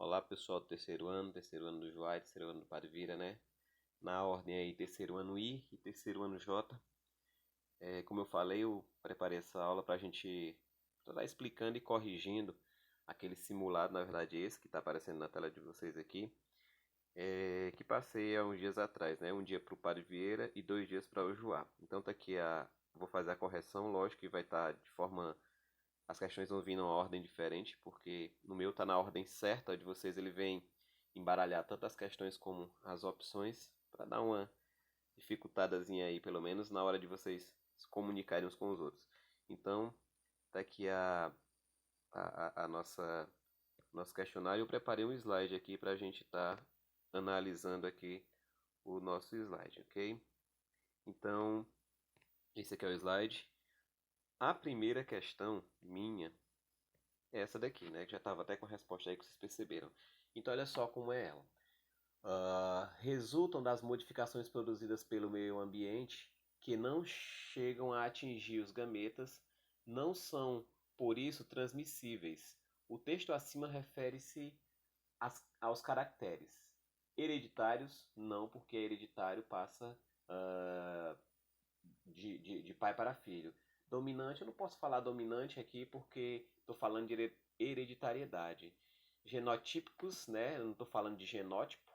Olá, pessoal do terceiro ano do Joai, terceiro ano do Padre Vira, né? Na ordem aí, terceiro ano I e terceiro ano J. Como eu falei, eu preparei essa aula para a gente estar explicando e corrigindo aquele simulado, na verdade esse que está aparecendo na tela de vocês aqui, que passei há uns dias atrás, né? Um dia para o Padre Vieira e 2 dias para o Joá. Então tá aqui vou fazer a correção, lógico que vai estar de forma. As questões vão vir numa ordem diferente, porque no meu tá na ordem certa, de vocês ele vem embaralhar tanto as questões como as opções, para dar uma dificultadazinha aí, pelo menos na hora de vocês se comunicarem uns com os outros. Então, tá aqui a nosso questionário. Eu preparei um slide aqui para a gente estar analisando aqui o nosso slide, ok? Então, esse aqui é o slide. A primeira questão minha é essa daqui, né? Que já estava até com a resposta aí que vocês perceberam. Então, olha só como é ela. Resultam das modificações produzidas pelo meio ambiente que não chegam a atingir os gametas, não são, por isso, transmissíveis. O texto acima refere-se aos caracteres. Hereditários, não, porque hereditário passa de pai para filho. Dominante, eu não posso falar dominante aqui porque estou falando de hereditariedade. Genotípicos, né? Eu não estou falando de genótipo.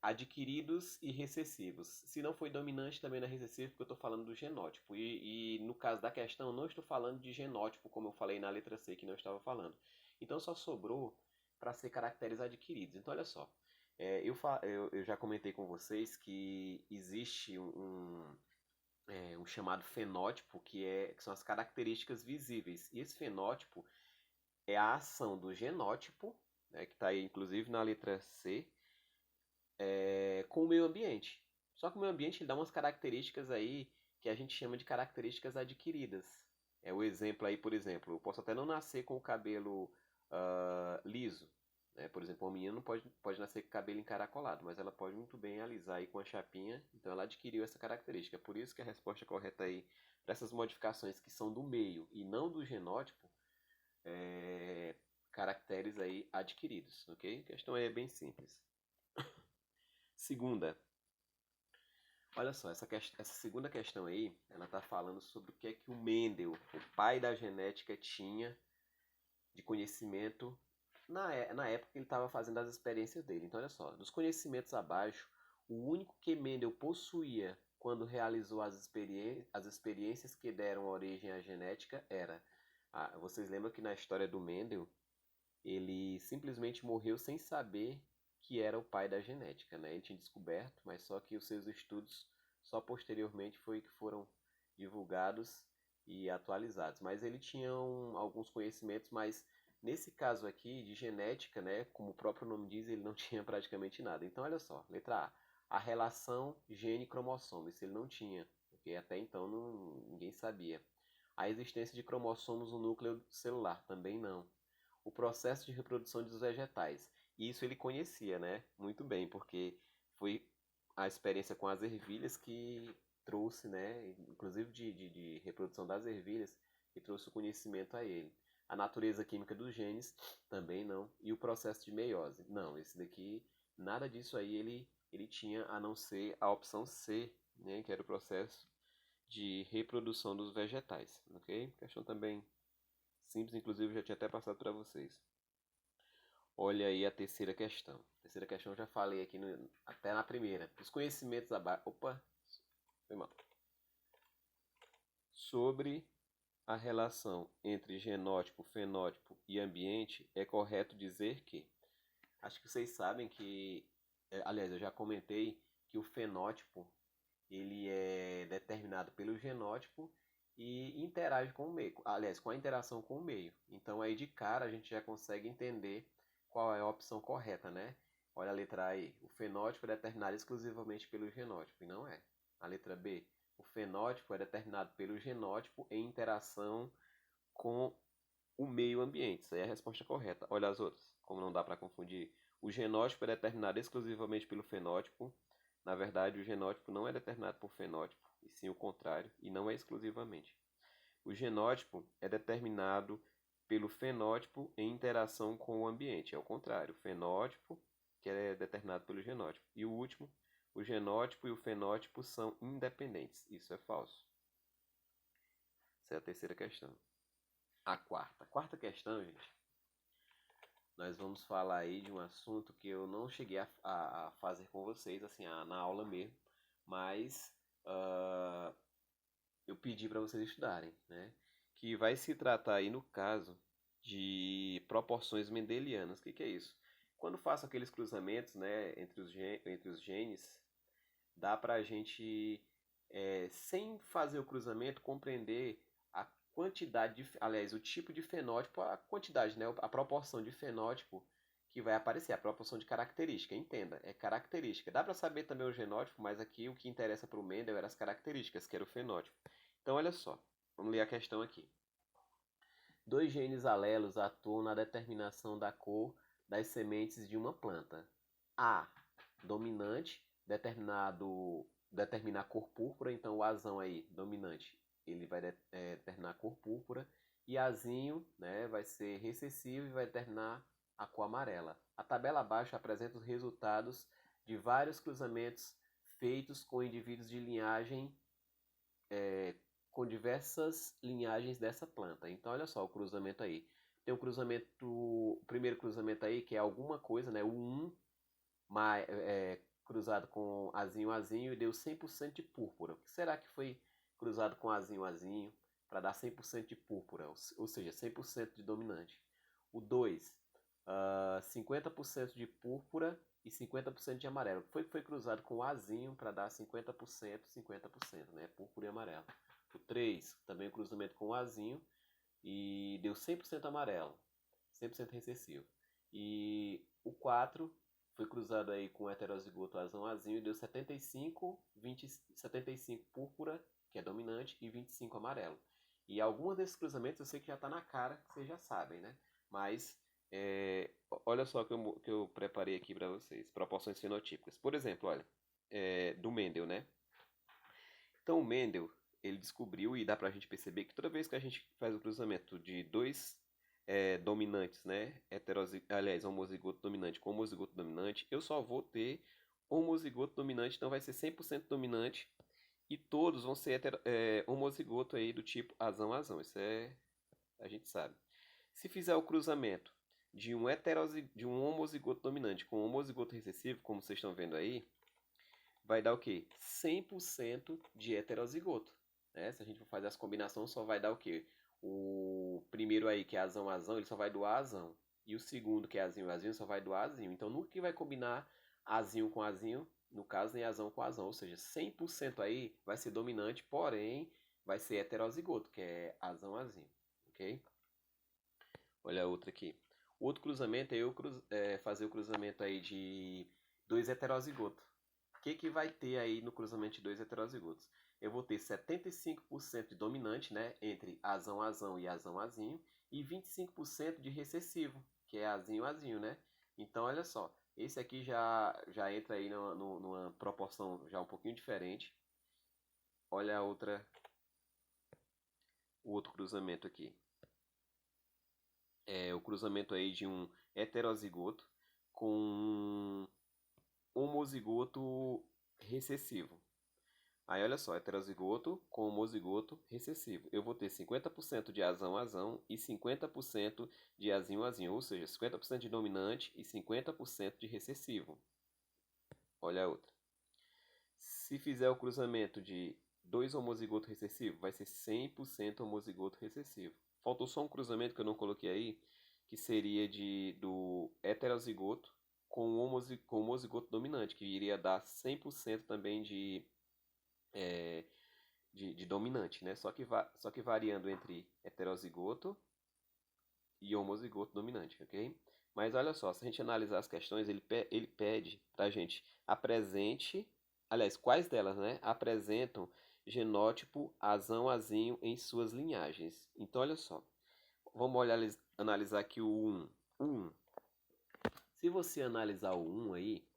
Adquiridos e recessivos. Se não foi dominante, também não é recessivo, porque eu estou falando do genótipo. E no caso da questão, não estou falando de genótipo, como eu falei na letra C, que não estava falando. Então só sobrou para ser caracteres adquiridos. Então olha só, eu já comentei com vocês que existe um chamado fenótipo, que são as características visíveis. E esse fenótipo é a ação do genótipo, né, que está aí inclusive na letra C, com o meio ambiente. Só que o meio ambiente ele dá umas características aí que a gente chama de características adquiridas. É o exemplo aí, por exemplo, eu posso até não nascer com o cabelo liso. Né? Por exemplo, uma menina não pode nascer com o cabelo encaracolado, mas ela pode muito bem alisar aí com a chapinha, então ela adquiriu essa característica. Por isso que a resposta correta aí para essas modificações que são do meio e não do genótipo, caracteres aí adquiridos, ok? A questão aí é bem simples. Segunda, olha só, essa segunda questão aí, ela está falando sobre o que é que o Mendel, o pai da genética, tinha de conhecimento na época que ele estava fazendo as experiências dele. Então, olha só, dos conhecimentos abaixo, o único que Mendel possuía quando realizou as experiências que deram origem à genética era... vocês lembram que na história do Mendel, ele simplesmente morreu sem saber que era o pai da genética, né? Ele tinha descoberto, mas só que os seus estudos só posteriormente foi que foram divulgados e atualizados. Mas ele tinha alguns conhecimentos, mas nesse caso aqui de genética, né, como o próprio nome diz, ele não tinha praticamente nada. Então olha só, letra A relação gene-cromossomo, isso ele não tinha, porque até então ninguém sabia. A existência de cromossomos no núcleo celular, também não. O processo de reprodução dos vegetais. E isso ele conhecia, né? Muito bem, porque foi a experiência com as ervilhas que trouxe, né? Inclusive de reprodução das ervilhas, que trouxe o conhecimento a ele. A natureza química dos genes, também não. E o processo de meiose. Não, esse daqui, nada disso aí ele tinha, a não ser a opção C, né? Que era o processo de reprodução dos vegetais, ok? Questão também simples, inclusive eu já tinha até passado para vocês. Olha aí a terceira questão. A terceira questão eu já falei aqui até na primeira. Os conhecimentos abaixo. Opa, foi mal. Sobre a relação entre genótipo, fenótipo e ambiente, é correto dizer que. Acho que vocês sabem que. Aliás, eu já comentei que o fenótipo ele é determinado pelo genótipo e interage com o meio, aliás, com a interação com o meio. Então aí de cara a gente já consegue entender qual é a opção correta, né? Olha a letra A aí. O fenótipo é determinado exclusivamente pelo genótipo, e não é. A letra B. O fenótipo é determinado pelo genótipo em interação com o meio ambiente. Isso aí é a resposta correta. Olha as outras, como não dá para confundir. O genótipo é determinado exclusivamente pelo fenótipo. Na verdade, o genótipo não é determinado por fenótipo, e sim o contrário, e não é exclusivamente. O genótipo é determinado pelo fenótipo em interação com o ambiente. É o contrário, o fenótipo, que é determinado pelo genótipo. E o último, o genótipo e o fenótipo são independentes. Isso é falso. Essa é a terceira questão. A quarta questão, gente, nós vamos falar aí de um assunto que eu não cheguei a fazer com vocês, assim, na aula mesmo, mas eu pedi para vocês estudarem, né? Que vai se tratar aí, no caso, de proporções mendelianas. O que é isso? Quando faço aqueles cruzamentos, né, entre os genes, dá para a gente, sem fazer o cruzamento, compreender a quantidade, aliás, o tipo de fenótipo, a quantidade, né, a proporção de fenótipo que vai aparecer, a proporção de característica. Entenda, é característica. Dá para saber também o genótipo, mas aqui o que interessa para o Mendel eram as características, que era o fenótipo. Então, olha só, vamos ler a questão aqui. Dois genes alelos atuam na determinação da cor das sementes de uma planta. A, dominante, determinar a cor púrpura, então o azão aí, dominante, ele vai determinar a cor púrpura, e azinho, né, vai ser recessivo e vai determinar a cor amarela. A tabela abaixo apresenta os resultados de vários cruzamentos feitos com indivíduos de linhagem com diversas linhagens dessa planta. Então, olha só o cruzamento aí. Tem o primeiro cruzamento aí, que é alguma coisa, né? O 1 cruzado com azinho e deu 100% de púrpura. O que será que foi cruzado com azinho para dar 100% de púrpura, ou seja, 100% de dominante? O 2, 50% de púrpura e 50% de amarelo. Foi cruzado com azinho para dar 50%, 50%, né? Púrpura e amarelo. O 3, também o cruzamento com o azinho e deu 100% amarelo, 100% recessivo. E o 4 foi cruzado aí com o heterozigoto azinho e deu 75 púrpura, que é dominante, e 25 amarelo. E alguns desses cruzamentos eu sei que já está na cara, que vocês já sabem, né? Mas olha só que eu preparei aqui para vocês, proporções fenotípicas. Por exemplo, olha, do Mendel, né? Então o Mendel, ele descobriu, e dá pra gente perceber que toda vez que a gente faz o cruzamento de dois dominantes, né, aliás, homozigoto dominante com homozigoto dominante, eu só vou ter homozigoto dominante, então vai ser 100% dominante, e todos vão ser homozigoto aí do tipo azão, isso a gente sabe. Se fizer o cruzamento de um homozigoto dominante com um homozigoto recessivo, como vocês estão vendo aí, vai dar o quê? 100% de heterozigoto. Né? Se a gente for fazer as combinações, só vai dar o quê? O primeiro aí, que é azão, ele só vai doar azão. E o segundo, que é azinho, só vai doar azinho. Então, nunca que vai combinar azinho com azinho, no caso, nem azão com azão. Ou seja, 100% aí vai ser dominante, porém, vai ser heterozigoto, que é azão, ok? Olha a outra aqui. O outro cruzamento é eu fazer o cruzamento aí de dois heterozigotos. O que vai ter aí no cruzamento de dois heterozigotos? Eu vou ter 75% de dominante, né, entre azão e azinho, e 25% de recessivo, que é azinho, né? Então, olha só, esse aqui já entra aí numa proporção já um pouquinho diferente. Olha o outro cruzamento aqui. É o cruzamento aí de um heterozigoto com um homozigoto recessivo. Aí olha só, heterozigoto com homozigoto recessivo. Eu vou ter 50% de azão e 50% de azinho, ou seja, 50% de dominante e 50% de recessivo. Olha a outra. Se fizer o cruzamento de dois homozigotos recessivos, vai ser 100% homozigoto recessivo. Faltou só um cruzamento que eu não coloquei aí, que seria do heterozigoto com homozigoto dominante, que iria dar 100% também de dominante, né? Só que variando entre heterozigoto e homozigoto dominante, ok? Mas olha só, se a gente analisar as questões, ele pede para a gente apresente, aliás, quais delas, né, apresentam genótipo azinho em suas linhagens. Então, olha só, vamos analisar aqui o 1. Se você analisar o 1 aí,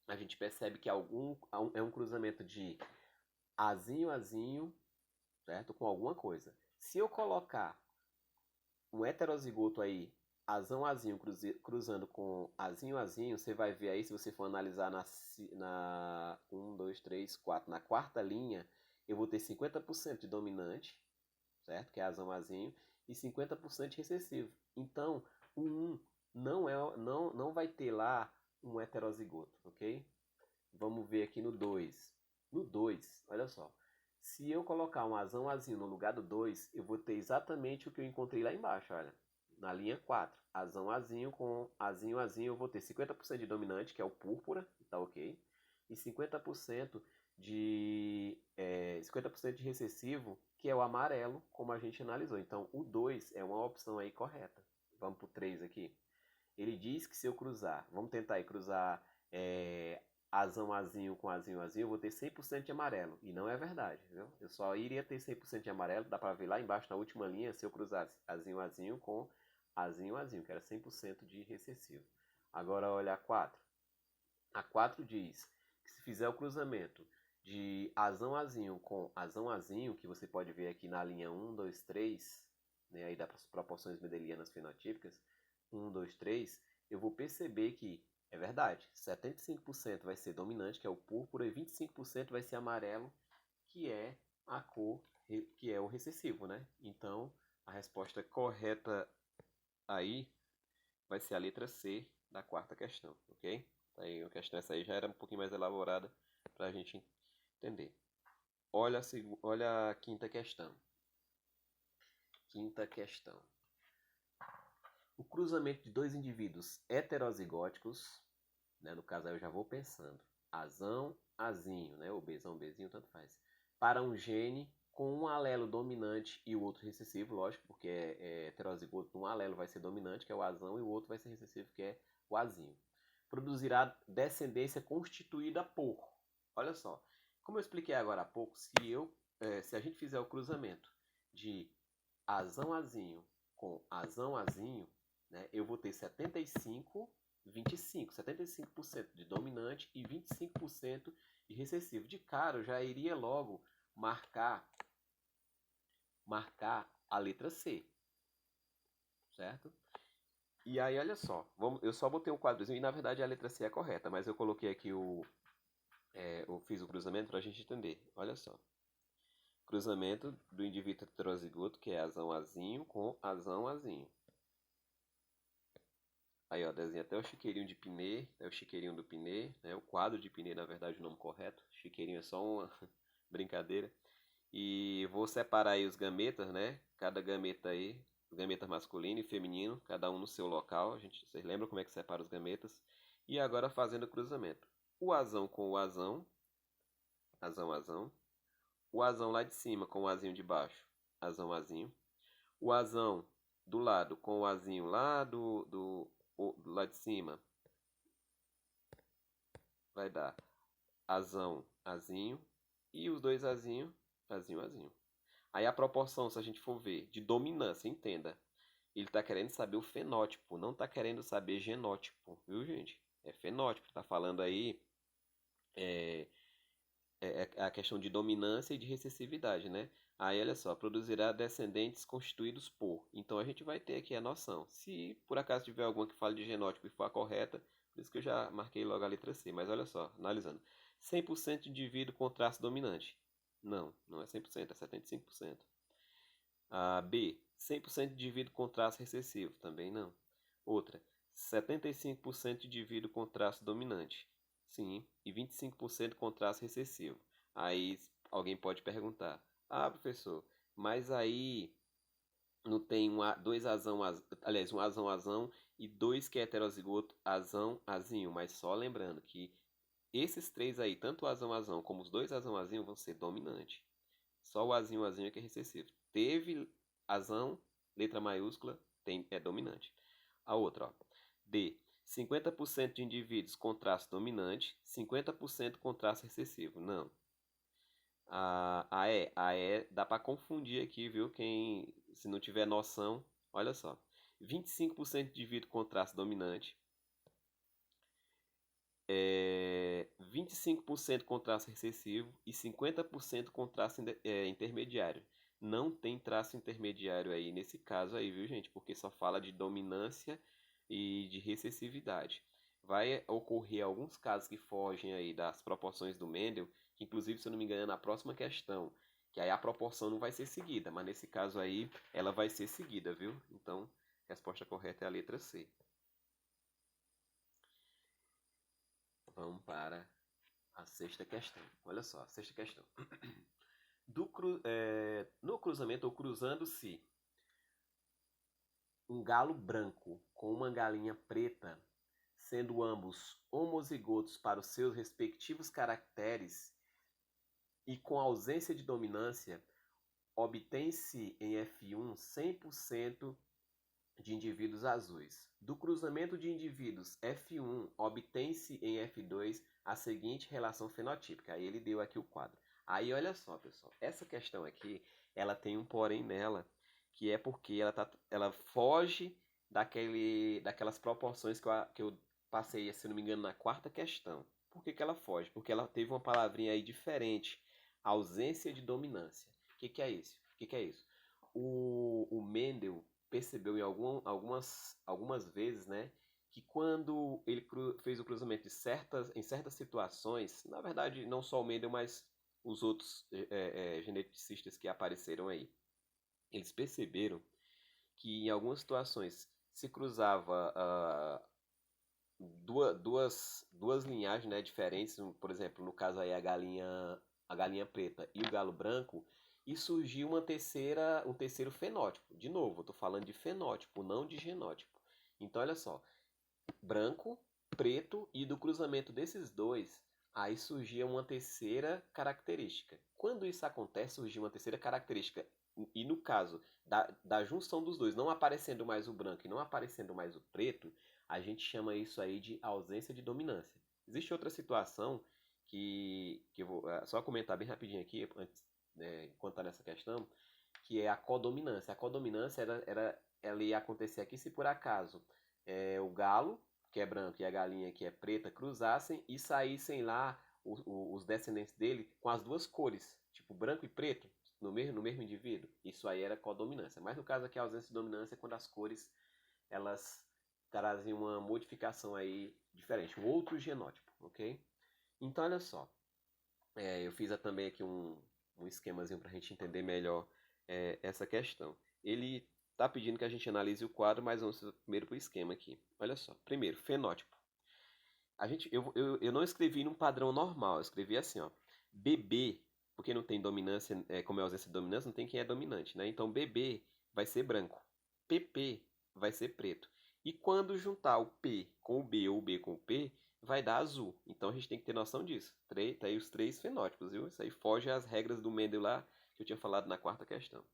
a gente percebe que é um cruzamento de azinho, certo? Com alguma coisa. Se eu colocar um heterozigoto aí, azão azinho cruzando com azinho azinho, você vai ver aí, se você for analisar na 1, 2, 3, 4, na quarta linha, eu vou ter 50% de dominante, certo? Que é azão azinho, e 50% de recessivo. Então, o 1 não vai ter lá um heterozigoto, ok? Vamos ver aqui no 2. No 2, olha só. Se eu colocar um azão azinho no lugar do 2, eu vou ter exatamente o que eu encontrei lá embaixo, olha. Na linha 4, azão azinho com azinho azinho, eu vou ter 50% de dominante, que é o púrpura, tá ok? E 50% 50% de recessivo, que é o amarelo, como a gente analisou. Então, o 2 é uma opção aí correta. Vamos para o 3 aqui. Ele diz que se eu cruzar, vamos tentar aí cruzar azão azinho com azinho azinho, eu vou ter 100% de amarelo. E não é verdade, viu? Eu só iria ter 100% de amarelo, dá para ver lá embaixo na última linha, se eu cruzasse azinho azinho com azinho azinho, que era 100% de recessivo. Agora olha a 4. A 4 diz que se fizer o cruzamento de azão azinho com azão azinho, que você pode ver aqui na linha 1, 2, 3, né, aí das proporções mendelianas fenotípicas, 1, 2, 3, eu vou perceber que é verdade, 75% vai ser dominante, que é o púrpura, e 25% vai ser amarelo, que é a cor, que é o recessivo, né? Então, a resposta correta aí vai ser a letra C da quarta questão, ok? Aí a questão essa aí já era um pouquinho mais elaborada para a gente entender. Olha a quinta questão. Quinta questão. O cruzamento de dois indivíduos heterozigóticos, né, no caso aí eu já vou pensando, azão, azinho, né, ou bezão, bezinho, tanto faz, para um gene com um alelo dominante e o outro recessivo, lógico, porque é heterozigoto, um alelo vai ser dominante, que é o azão, e o outro vai ser recessivo, que é o azinho. Produzirá descendência constituída por, olha só, como eu expliquei agora há pouco, se a gente fizer o cruzamento de azão azinho com azão azinho, né, eu vou ter 75% de dominante e 25% de recessivo. De cara, eu já iria logo marcar a letra C, certo? E aí, olha só, eu só botei um quadrozinho, e na verdade a letra C é correta, mas eu coloquei aqui eu fiz o cruzamento para a gente entender. Olha só. Cruzamento do indivíduo heterozigoto, que é azão azinho com azão azinho. Aí, ó, desenha até o chiqueirinho de Pinet, é o chiqueirinho do Pinet, né? O quadro de Pinet, na verdade, o nome correto. Chiqueirinho é só uma brincadeira. E vou separar aí os gametas, né? Cada gameta aí, os gametas masculino e feminino, cada um no seu local. Vocês lembram como é que separa os gametas? E agora fazendo o cruzamento. O azão com o azão, azão, azão. O azão lá de cima com o azinho de baixo, azão, azinho. O azão do lado com o azinho lá do lá de cima, vai dar azão, azinho. E os dois azinho, azinho, azinho. Aí a proporção, se a gente for ver, de dominância, entenda. Ele está querendo saber o fenótipo, não está querendo saber genótipo, viu, gente? É fenótipo, está falando aí é, a questão de dominância e de recessividade, né? Aí, olha só, produzirá descendentes constituídos por. Então, a gente vai ter aqui a noção. Se por acaso tiver alguma que fale de genótipo e for a correta, por isso que eu já marquei logo a letra C. Mas olha só, analisando. 100% de indivíduo com traço dominante. Não é 100%, é 75%. B, 100% de indivíduo com traço recessivo. Também não. Outra, 75% de indivíduo com traço dominante. Sim, e 25% com traço recessivo. Aí alguém pode perguntar: ah, professor, mas aí não tem dois azão, aliás, um azão, azão e dois que é heterozigoto, azão, azinho. Mas só lembrando que esses três aí, tanto o azão, azão como os dois azão, azinho, vão ser dominantes. Só o azinho, azinho é que é recessivo. Teve azão, letra maiúscula, é dominante. A outra, ó. D. 50% de indivíduos com traço dominante, 50% com traço recessivo. Não. A E dá para confundir aqui, viu? Se não tiver noção, olha só. 25% de indivíduo com traço dominante, 25% com traço recessivo e 50% com traço intermediário. não tem traço intermediário aí nesse caso aí, viu, gente? Porque só fala de dominância e de recessividade. Vai ocorrer alguns casos que fogem aí das proporções do Mendel, que inclusive, se eu não me engano, é na próxima questão, que aí a proporção não vai ser seguida, mas nesse caso aí ela vai ser seguida, viu? Então, a resposta correta é a letra C. Vamos para a sexta questão. Olha só, a sexta questão. No cruzamento ou cruzando-se um galo branco com uma galinha preta, sendo ambos homozigotos para os seus respectivos caracteres e com ausência de dominância, obtém-se em F1 100% de indivíduos azuis. Do cruzamento de indivíduos F1, obtém-se em F2 a seguinte relação fenotípica. Aí ele deu aqui o quadro. Aí olha só, pessoal, essa questão aqui, ela tem um porém nela, que é porque ela foge daquelas proporções que eu passei, se não me engano, na quarta questão. Por que ela foge? Porque ela teve uma palavrinha aí diferente, ausência de dominância. O que é isso? O Mendel percebeu algumas vezes, né, que quando ele fez o cruzamento em certas situações, na verdade não só o Mendel, mas os outros geneticistas que apareceram aí, eles perceberam que em algumas situações se cruzava duas linhagens, né, diferentes, por exemplo, no caso aí a galinha preta e o galo branco, e surgiu um terceiro fenótipo. De novo, eu estou falando de fenótipo, não de genótipo. Então, olha só, branco, preto e do cruzamento desses dois, aí surgia uma terceira característica. Quando isso acontece, surgiu uma terceira característica. E no caso da junção dos dois, não aparecendo mais o branco e não aparecendo mais o preto, a gente chama isso aí de ausência de dominância. Existe outra situação que eu vou só comentar bem rapidinho aqui, antes, enquanto está nessa questão, que é a codominância. A codominância ela ia acontecer aqui se por acaso o galo, que é branco, e a galinha, que é preta, cruzassem e saíssem lá os descendentes dele com as duas cores, tipo branco e preto, no mesmo indivíduo. Isso aí era codominância. Mas no caso aqui, a ausência de dominância é quando as cores elas trazem uma modificação aí diferente, um outro genótipo, ok? Então, olha só, eu fiz também aqui um esquemazinho para a gente entender melhor essa questão. Ele está pedindo que a gente analise o quadro, mas vamos primeiro para o esquema aqui. Olha só, primeiro, fenótipo. Eu não escrevi num padrão normal, eu escrevi assim, ó, bebê, porque não tem dominância, como é ausência de dominância, não tem quem é dominante, né? Então, bebê vai ser branco, PP vai ser preto. E quando juntar o P com o B ou o B com o P, vai dar azul. Então, a gente tem que ter noção disso. Tá aí os três fenótipos, viu? Isso aí foge às regras do Mendel lá, que eu tinha falado na quarta questão.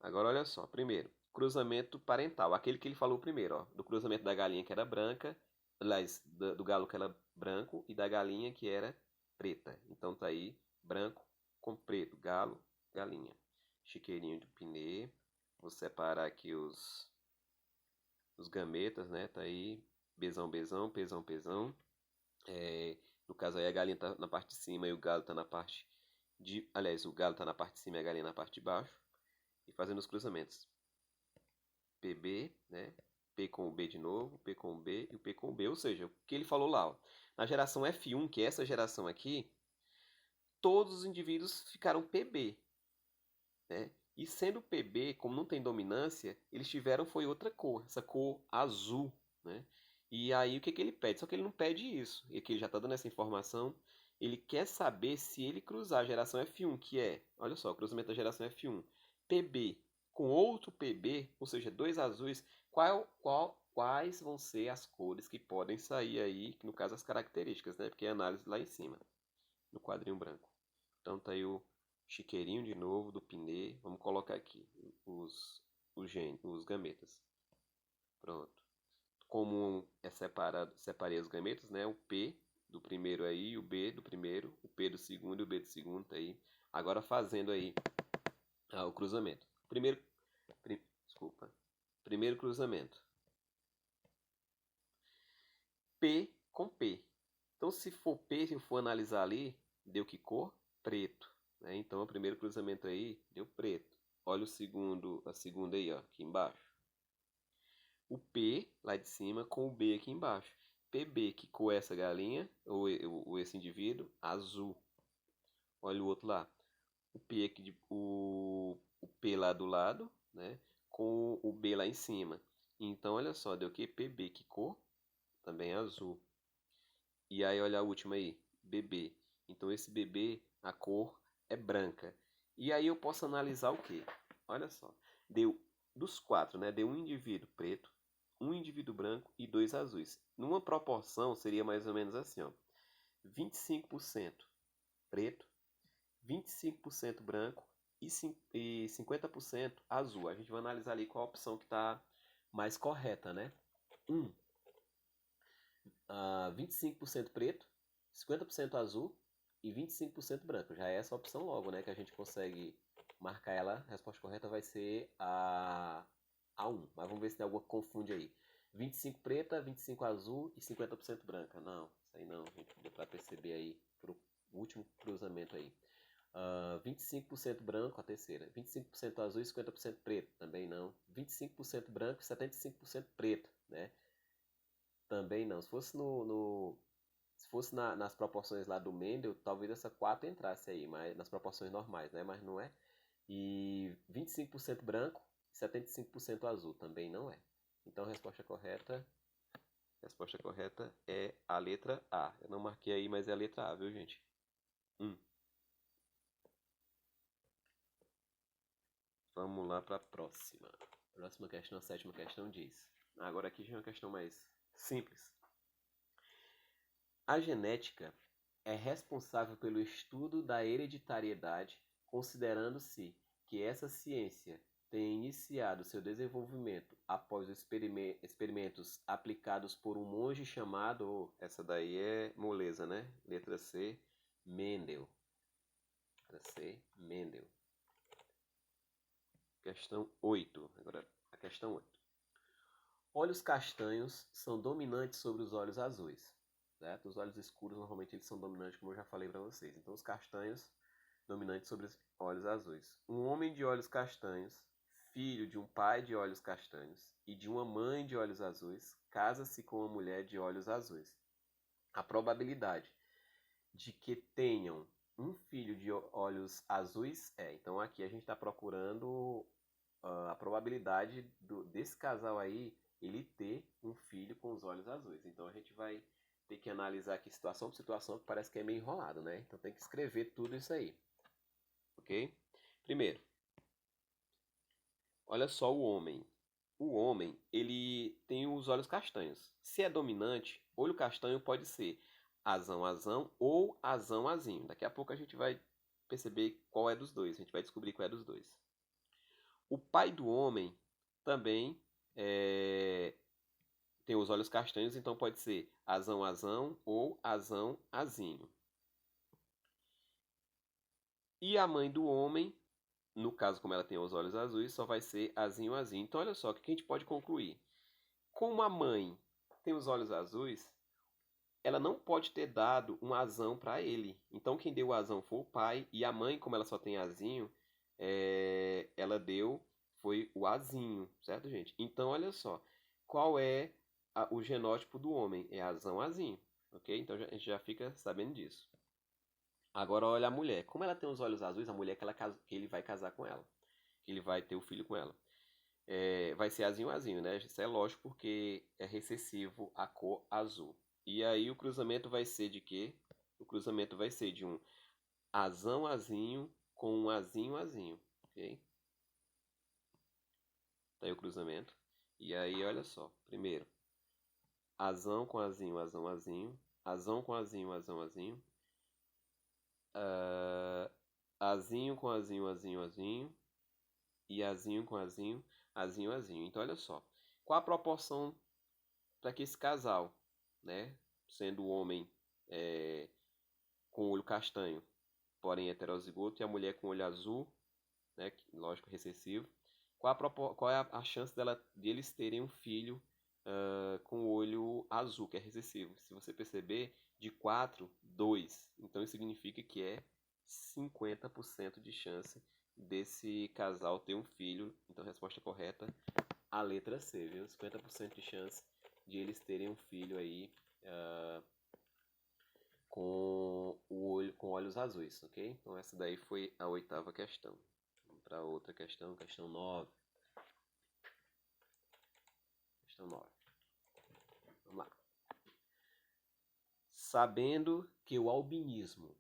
Agora, olha só, primeiro, cruzamento parental, aquele que ele falou primeiro, ó, do cruzamento da galinha que era branca, aliás, do galo que era branco e da galinha que era preta. Então tá aí, branco com preto, galo, galinha. Chiqueirinho de pinê, vou separar aqui os gametas, né, tá aí, besão, besão, pesão, pesão. No caso aí a galinha tá na parte de cima e o galo tá na parte aliás, o galo tá na parte de cima e a galinha na parte de baixo. E fazendo os cruzamentos. PB, né? P com o B de novo, P com o B e o P com o B. Ou seja, o que ele falou lá, ó, na geração F1, que é essa geração aqui, todos os indivíduos ficaram PB, né? E sendo PB, como não tem dominância, eles tiveram foi outra cor, essa cor azul, né? E aí o que ele pede? Só que ele não pede isso, e aqui ele já está dando essa informação. Ele quer saber se ele cruzar a geração F1, que é, olha só, o cruzamento da geração F1, PB com outro PB, ou seja, dois azuis, quais vão ser as cores que podem sair aí, no caso as características, né? Porque é análise lá em cima, no quadrinho branco. Então tá aí o chiqueirinho de novo do pinê. Vamos colocar aqui os gametas. Pronto. Como é separado, separei os gametas, né? O P do primeiro aí, o B do primeiro, o P do segundo e o B do segundo tá aí. Agora fazendo aí o cruzamento. Desculpa. Primeiro cruzamento. P com P. Então se for P, se eu for analisar ali, deu que cor? Preto. né? Então, o primeiro cruzamento aí deu preto. Olha o segundo, a segunda aí, ó, aqui embaixo. O P lá de cima com o B aqui embaixo. PB, que cor é essa galinha, ou esse indivíduo? Azul. Olha o outro lá. O P aqui, o P lá do lado, né? Com o B lá em cima. Então, olha só, deu o que? PB, que cor? Também é azul. E aí, olha a última aí, bebê. Então, esse bebê, a cor é branca. E aí eu posso analisar o quê? Olha só, deu dos quatro, né? Deu um indivíduo preto, um indivíduo branco e dois azuis. Numa proporção, seria mais ou menos assim, ó. 25% preto, 25% branco e 50% azul. A gente vai analisar ali qual a opção que está mais correta, né? 25% preto, 50% azul e 25% branco. Já é essa a opção logo, né? Que a gente consegue marcar ela. A resposta correta vai ser a 1. Mas vamos ver se tem alguma que confunde aí. 25 preta, 25 azul e 50% branca. Não, isso aí não, gente. Deu para perceber aí pro último cruzamento aí. 25% branco, a terceira. 25% azul e 50% preto. Também não. 25% branco e 75% preto, né? Também não. Se fosse se fosse nas proporções lá do Mendel, talvez essa 4 entrasse aí, mas nas proporções normais, né? Mas não é. E 25% branco, 75% azul, também não é. Então a resposta correta é a letra A. Eu não marquei aí, mas é a letra A, viu, gente? Vamos lá para a próxima. Próxima questão, a sétima questão diz. Agora aqui já é uma questão mais simples. A genética é responsável pelo estudo da hereditariedade, considerando-se que essa ciência tenha iniciado seu desenvolvimento após os experimentos aplicados por um monge chamado, essa daí é moleza, né? Letra C, Mendel. Letra C, Mendel. Questão 8. Agora a questão 8. Olhos castanhos são dominantes sobre os olhos azuis. Certo? Os olhos escuros normalmente eles são dominantes, como eu já falei para vocês. Então os castanhos dominantes sobre os olhos azuis. Um homem de olhos castanhos, filho de um pai de olhos castanhos e de uma mãe de olhos azuis, casa-se com uma mulher de olhos azuis. A probabilidade de que tenham um filho de olhos azuis é. Então aqui a gente está procurando a probabilidade desse casal aí ele ter um filho com os olhos azuis. Então a gente vai ter que analisar aqui situação por situação, que parece que é meio enrolado, né? Então tem que escrever tudo isso aí, ok? Primeiro, olha só o homem. O homem, ele tem os olhos castanhos. Se é dominante, olho castanho pode ser azão azão ou azão azinho. Daqui a pouco a gente vai perceber qual é dos dois. A gente vai descobrir qual é dos dois. O pai do homem também tem os olhos castanhos, então pode ser azão azão ou azão azinho. E a mãe do homem, no caso como ela tem os olhos azuis, só vai ser azinho azinho. Então olha só, o que a gente pode concluir? Como a mãe tem os olhos azuis, ela não pode ter dado um azão para ele. Então quem deu o azão foi o pai, e a mãe, como ela só tem azinho, ela deu foi o azinho, certo, gente? Então olha só, qual é o genótipo do homem? É azão azinho, ok? Então a gente já fica sabendo disso. Agora olha a mulher. Como ela tem os olhos azuis, a mulher que ele vai casar com ela, que ele vai ter o filho com ela. Vai ser azinho azinho, né? Isso é lógico porque é recessivo a cor azul. E aí o cruzamento vai ser de quê? O cruzamento vai ser de um azão azinho com um azinho azinho, ok? Tá aí o cruzamento. E aí, olha só. Primeiro, azão com azinho, azão azinho. Azão com azinho, azão azinho. Azinho com azinho, azinho azinho. E azinho com azinho, azinho azinho. Então, olha só. Qual a proporção para que esse casal, né? Sendo o homem com olho castanho, porém heterozigoto, e a mulher com olho azul, né? Lógico, recessivo. Qual é a chance de eles terem um filho com olho azul, que é recessivo? Se você perceber, de 4, 2. Então isso significa que é 50% de chance desse casal ter um filho. Então, a resposta correta, a letra C, viu? 50% de chance de eles terem um filho aí com olhos azuis, ok? Então, essa daí foi a 8ª questão. Vamos para outra questão, questão 9. Questão 9. Vamos lá. Sabendo que o albinismo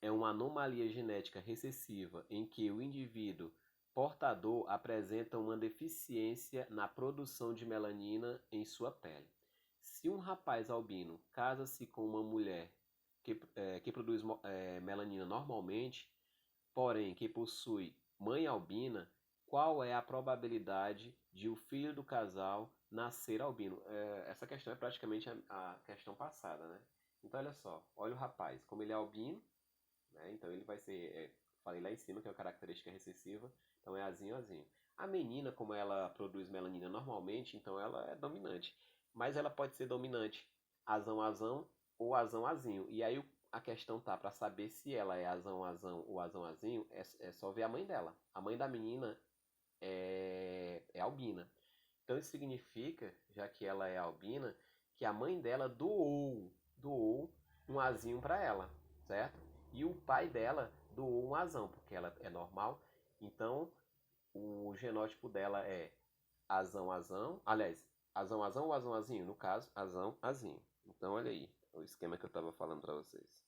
é uma anomalia genética recessiva em que o indivíduo portador apresenta uma deficiência na produção de melanina em sua pele. Se um rapaz albino casa-se com uma mulher que produz melanina normalmente, porém que possui mãe albina, qual é a probabilidade de o filho do casal nascer albino? Essa questão é praticamente a questão passada, né? Então, olha só, olha o rapaz, como ele é albino, né? Então ele vai ser, falei lá em cima que é uma característica recessiva, então é azinho, azinho. A menina, como ela produz melanina normalmente, então ela é dominante, mas ela pode ser dominante azão, azão ou azão, azinho. E aí a questão tá, para saber se ela é azão, azão ou azão, azinho, é só ver a mãe dela. A mãe da menina é albina. Então isso significa, já que ela é albina, que a mãe dela doou um azinho para ela, certo? E o pai dela doou um azão, porque ela é normal. Então o genótipo dela é azão, azão. Aliás, azão, azão ou azão, azinho? No caso, azão, azinho. Então olha aí o esquema que eu estava falando para vocês.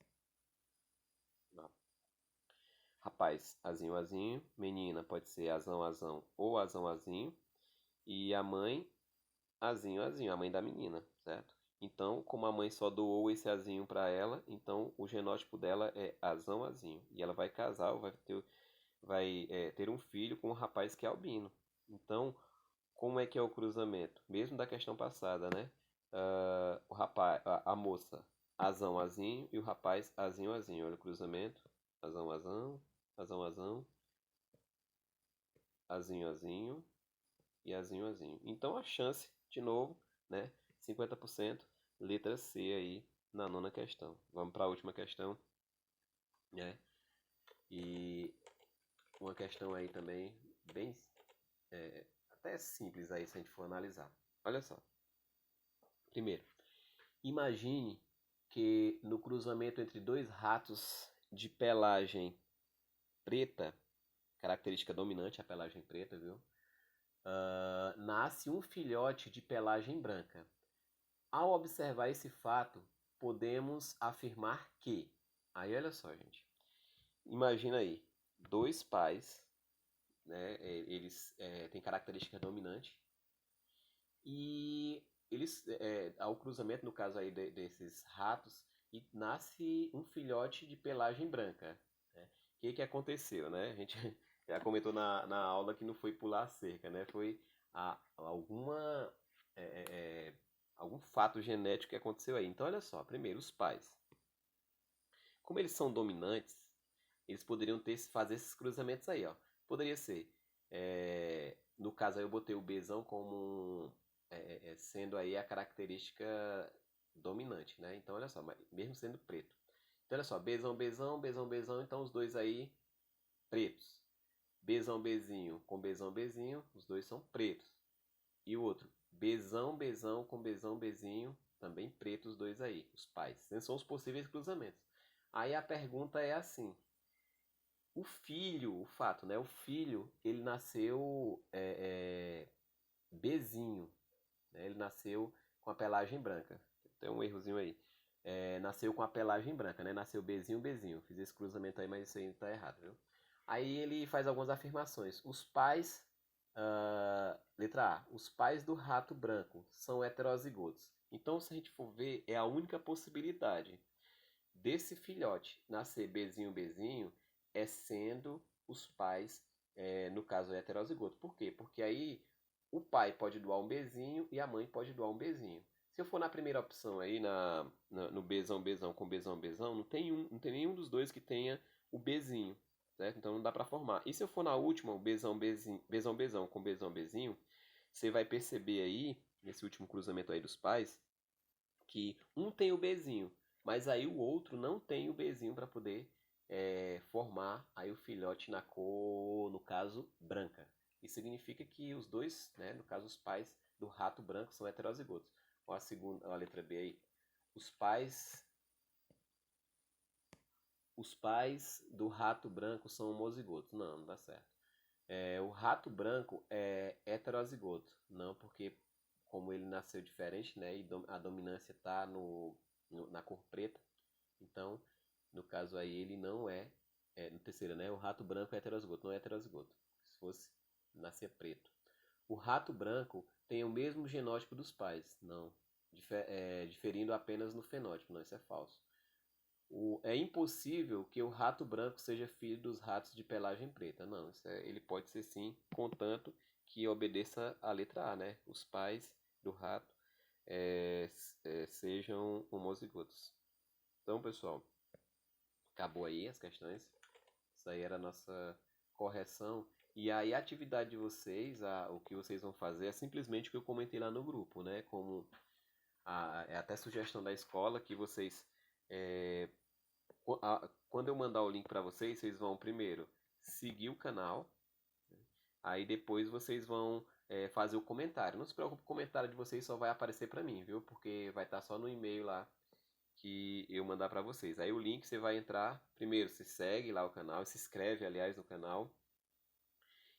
Rapaz, azinho, azinho. Menina pode ser azão, azão ou azão, azinho. E a mãe, azinho, azinho, a mãe da menina, certo? Então, como a mãe só doou esse azinho para ela, então o genótipo dela é azão, azinho. E ela vai casar, vai ter um filho com um rapaz que é albino. Então, como é que é o cruzamento? Mesmo da questão passada, né? O rapaz, a moça, azão, azinho, e o rapaz, azinho, azinho. Olha o cruzamento. Azão, azão, azão, azão, azinho, azinho e azinho, azinho. Então a chance, de novo, né? 50%, letra C aí na 9ª questão. Vamos para a última questão, né? E uma questão aí também bem até simples aí se a gente for analisar. Olha só. Primeiro, imagine que no cruzamento entre dois ratos de pelagem preta, característica dominante a pelagem preta, viu? Nasce um filhote de pelagem branca. Ao observar esse fato, podemos afirmar que... Aí olha só, gente. Imagina aí, dois pais, né? Eles têm característica dominante e eles, ao cruzamento, no caso aí desses ratos, e nasce um filhote de pelagem branca. Né? O que aconteceu, né? A gente já comentou na aula que não foi pular a cerca, né? Foi alguma algum fato genético que aconteceu aí. Então, olha só, primeiro, os pais. Como eles são dominantes, eles poderiam fazer esses cruzamentos aí, ó. Poderia ser, no caso aí eu botei o Bzão como sendo aí a característica dominante, né? Então, olha só, mesmo sendo preto. Então, olha só, Bzão, Bzão, Bzão, Bzão, então os dois aí pretos. Bzão, Bzinho com Bzão, Bzinho, os dois são pretos. E o outro, Bzão, Bzão com Bzão, Bzinho, também pretos os dois aí, os pais. Esses são os possíveis cruzamentos. Aí a pergunta é assim: o filho, o fato, né? O filho, ele nasceu Bzinho, né? Ele nasceu com a pelagem branca. Tem um errozinho aí. Nasceu com a pelagem branca, né? Nasceu Bzinho, Bzinho. Fiz esse cruzamento aí, mas isso aí tá errado, viu? Aí ele faz algumas afirmações. Os pais, letra A, os pais do rato branco são heterozigotos. Então, se a gente for ver, é a única possibilidade desse filhote nascer Bzinho, Bzinho, é sendo os pais, no caso, heterozigoto. Por quê? Porque aí o pai pode doar um Bzinho e a mãe pode doar um Bzinho. Se eu for na primeira opção aí, no Bzão, Bzão com Bzão, Bzão, não tem nenhum dos dois que tenha o Bzinho, certo? Então não dá para formar. E se eu for na última, o Bzão, Bzinho, Bzão, Bzão com Bzão, Bzinho, você vai perceber aí, nesse último cruzamento aí dos pais, que um tem o Bzinho, mas aí o outro não tem o Bzinho para poder formar aí o filhote na cor, no caso, branca. Isso significa que os dois, né, no caso os pais do rato branco são heterozigotos. Olha a segunda, olha a letra B aí. Os pais do rato branco são homozigotos. Não, não dá certo. O rato branco é heterozigoto. Não, porque como ele nasceu diferente, né, e a dominância está na cor preta, então, no caso aí, ele não no terceiro, né, o rato branco é heterozigoto, não é heterozigoto. Se fosse, nascia preto. O rato branco tem o mesmo genótipo dos pais. Não, diferindo apenas no fenótipo. Não, isso é falso. É impossível que o rato branco seja filho dos ratos de pelagem preta. Não, ele pode ser sim, contanto que obedeça a letra A, né? Os pais do rato sejam homozigotos. Então, pessoal, acabou aí as questões. Isso aí era a nossa correção. E aí a atividade de vocês, o que vocês vão fazer é simplesmente o que eu comentei lá no grupo, né? Como é até sugestão da escola que vocês é, quando eu mandar o link para vocês, vocês vão primeiro seguir o canal, aí depois vocês vão fazer o comentário. Não se preocupe, o comentário de vocês só vai aparecer para mim, viu? Porque vai estar só no e-mail lá que eu mandar para vocês. Aí o link você vai entrar, primeiro você segue lá o canal, se inscreve, aliás, no canal,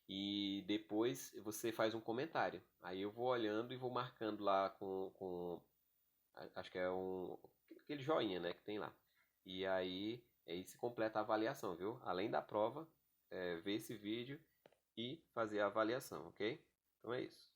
e depois você faz um comentário. Aí eu vou olhando e vou marcando lá acho que é aquele joinha, né, que tem lá. E aí se completa a avaliação, viu? Além da prova, ver esse vídeo e fazer a avaliação, ok? Então é isso.